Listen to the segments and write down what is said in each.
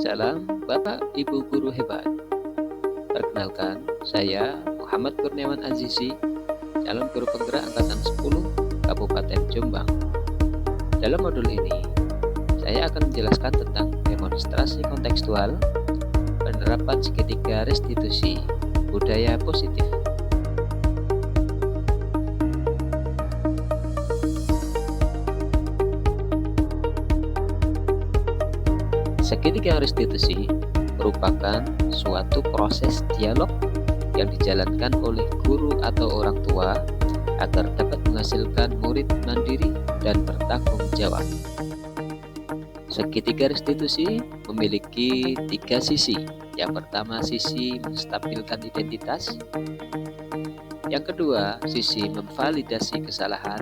Salam Bapak Ibu Guru Hebat. Perkenalkan, saya Muhammad Kurniawan Azizi, calon guru penggerak Angkatan 10 Kabupaten Jombang. Dalam modul ini, saya akan menjelaskan tentang demonstrasi kontekstual, penerapan segitiga restitusi, budaya positif. Segitiga restitusi merupakan suatu proses dialog yang dijalankan oleh guru atau orang tua agar dapat menghasilkan murid mandiri dan bertanggung jawab. Segitiga restitusi memiliki 3 sisi. Yang pertama, sisi menstabilkan identitas. Yang kedua, sisi memvalidasi kesalahan.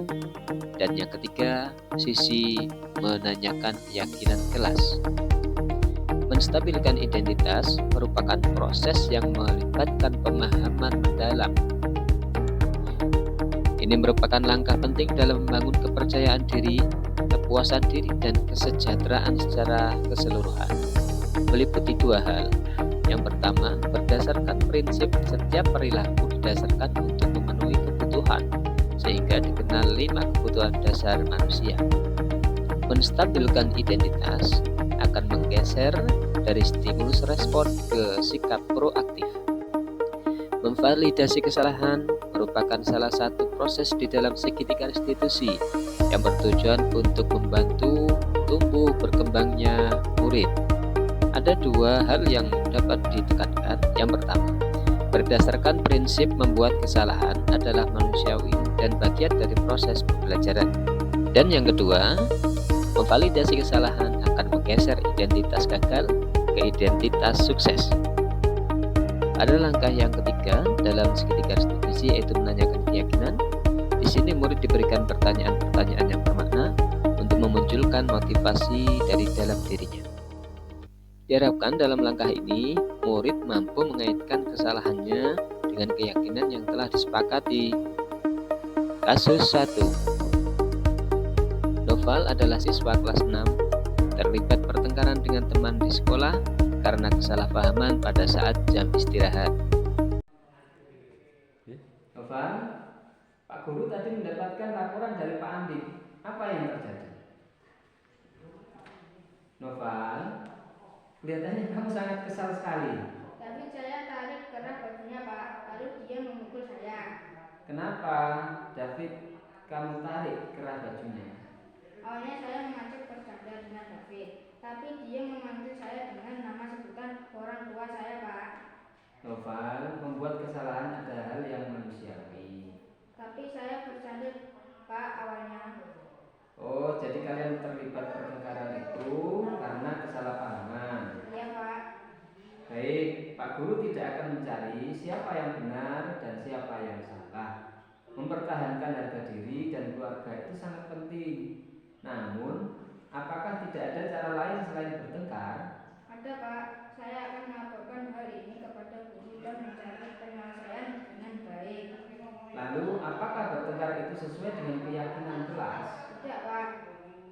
Dan yang ketiga, sisi menanyakan keyakinan kelas. Menstabilkan identitas merupakan proses yang melibatkan pemahaman mendalam. Ini merupakan langkah penting dalam membangun kepercayaan diri, kepuasan diri, dan kesejahteraan secara keseluruhan. Meliputi 2 hal. Yang pertama, berdasarkan prinsip setiap perilaku didasarkan untuk memenuhi kebutuhan, sehingga dikenal 5 kebutuhan dasar manusia. Menstabilkan identitas akan menggeser dari stimulus respon ke sikap proaktif. Memvalidasi kesalahan merupakan salah satu proses di dalam segitiga restitusi yang bertujuan untuk membantu tumbuh berkembangnya murid. Ada 2 hal yang dapat ditekankan. Yang pertama, berdasarkan prinsip membuat kesalahan adalah manusiawi dan bagian dari proses pembelajaran. Dan yang kedua, memvalidasi kesalahan akan menggeser identitas gagal ke identitas sukses. Ada langkah yang ketiga dalam segitiga restitusi, yaitu menanyakan keyakinan. Di sini murid diberikan pertanyaan-pertanyaan yang bermakna untuk memunculkan motivasi dari dalam dirinya. Diharapkan dalam langkah ini, murid mampu mengaitkan kesalahannya dengan keyakinan yang telah disepakati. Kasus 1. Noval adalah siswa kelas 6, terlibat pertengkaran dengan teman di sekolah karena kesalahpahaman pada saat jam istirahat. Noval, Pak Guru tadi mendapatkan laporan dari Pak Andi. Apa yang terjadi? Noval, kelihatannya kamu sangat kesal sekali. Tapi saya tarik kerah bajunya, Pak. Lalu dia memukul saya. Kenapa, David, kamu tarik kerah bajunya? Awalnya saya mengajak bercanda dengan David, tapi dia memanggil saya dengan nama sebutan orang tua saya, Pak. Noval, membuat kesalahan adalah hal yang manusiawi. Tapi saya bercanda, Pak, awalnya. Oh, jadi kalian terlibat pertengkaran itu karena kesalahpahaman. Iya, Pak. Baik, Pak Guru tidak akan mencari siapa yang benar dan siapa yang salah. Mempertahankan harga diri dan keluarga itu sangat penting. Namun, apakah tidak ada cara lain selain bertengkar? Ada, Pak. Saya akan melaporkan hal ini kepada guru dan mencari penyelesaian dengan baik. Lalu, apakah bertengkar itu sesuai dengan keyakinan kelas? Tidak, Pak.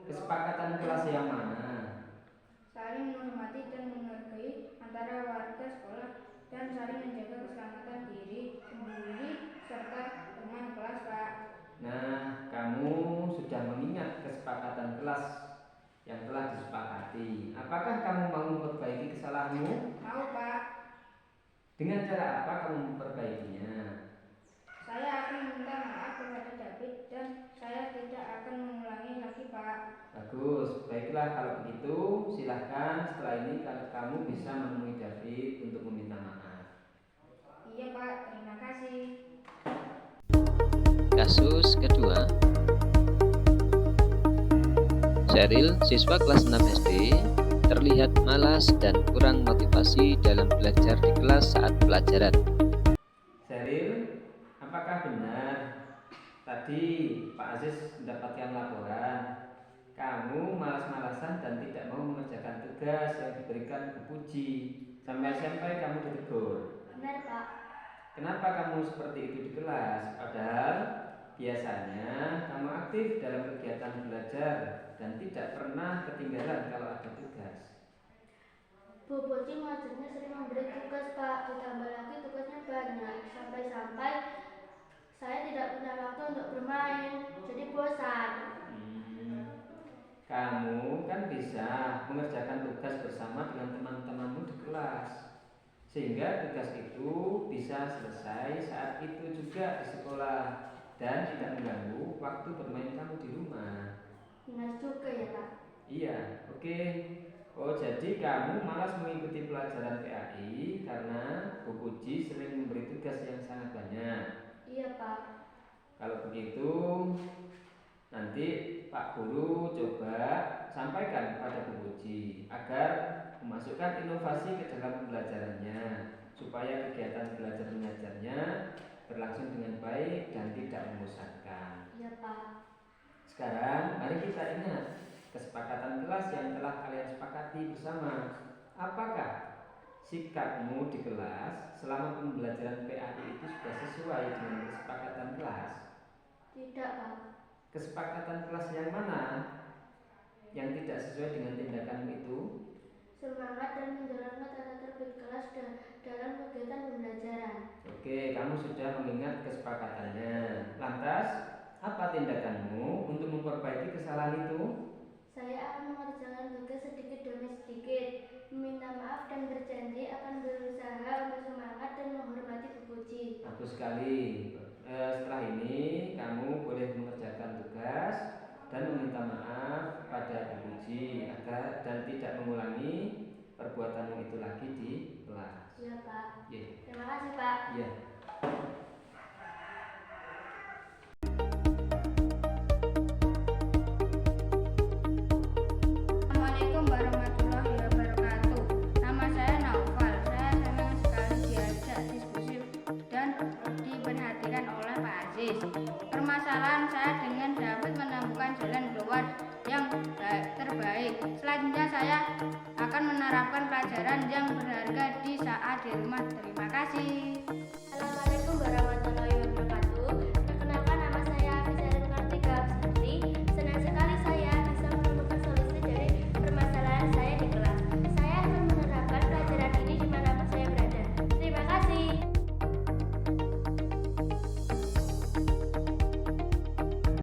Kesepakatan kelas yang mana? Saling menghormati dan menghargai antara warga sekolah dan saling menjaga keselamatan diri sendiri serta teman kelas, Pak. Nah, kamu sudah mengingat kesepakatan kelas yang telah disepakati. Apakah kamu mau memperbaiki kesalahanmu? Mau, Pak. Dengan cara apa kamu memperbaikinya? Saya akan meminta maaf kepada David dan saya tidak akan mengulangi lagi, Pak. Bagus, baiklah kalau begitu silahkan setelah ini kamu bisa menemui David untuk meminta maaf. Iya, Pak. Terima kasih. Kasus kedua. Sheryl, siswa kelas 6 SD, terlihat malas dan kurang motivasi dalam belajar di kelas saat pelajaran. Sheryl, apakah benar tadi Pak Aziz mendapatkan laporan kamu malas-malasan dan tidak mau mengerjakan tugas yang diberikan Bu Puji, sampai-sampai kamu ditegur? Benar, Pak. Kenapa kamu seperti itu di kelas? Padahal biasanya kamu aktif dalam kegiatan belajar dan tidak pernah ketinggalan kalau ada tugas. Bu Poci ngajarnya sering memberi tugas, Pak. Ditambah lagi tugasnya banyak. Sampai-sampai saya tidak punya waktu untuk bermain. Jadi bosan. Kamu kan bisa mengerjakan tugas bersama dengan teman-temanmu di kelas, sehingga tugas itu bisa selesai saat itu juga di sekolah dan tidak mengganggu waktu bermain kamu di rumah. Benar juga ya, Pak. Iya, oke. Oh, jadi kamu malas mengikuti pelajaran PAI karena Bu Puji sering memberi tugas yang sangat banyak. Iya, Pak. Kalau begitu, nanti Pak Guru coba sampaikan kepada Bu Puji agar memasukkan inovasi ke dalam pembelajarannya, supaya kegiatan belajar mengajarnya berlangsung dengan baik dan tidak membosankan. Iya, Pak. Sekarang mari kita ingat kesepakatan kelas yang telah kalian sepakati bersama. Apakah sikapmu di kelas selama pembelajaran PAI itu sudah sesuai dengan kesepakatan kelas? Tidak, Pak. Kesepakatan kelas yang mana yang tidak sesuai dengan tindakanmu itu? Semangat dan menjalankan tata tertib kelas dalam kegiatan pembelajaran. Oke, kamu sudah mengingat kesepakatannya. Lantas, apa tindakanmu untuk memperbaiki kesalahan itu? Saya akan mengerjakan tugas sedikit demi sedikit, meminta maaf dan berjanji akan berusaha untuk semangat dan menghormati Bu Puji. Bagus sekali. Setelah ini kamu boleh mengerjakan tugas dan meminta maaf kepada Bu Puji agar dan tidak mengulangi perbuatanmu itu lagi di kelas. Iya, Pak. Yeah. Terima kasih, Pak. Yeah. Assalamualaikum warahmatullahi wabarakatuh. Nama saya Naufal. Saya senang sekali diajak diskusi dan diperhatikan oleh Pak Aziz. Permasalahan saya dengan David menemukan jalan keluar yang terbaik. Selanjutnya saya akan menerapkan pelajaran yang berharga di saat di rumah. Terima kasih. Assalamualaikum warahmatullahi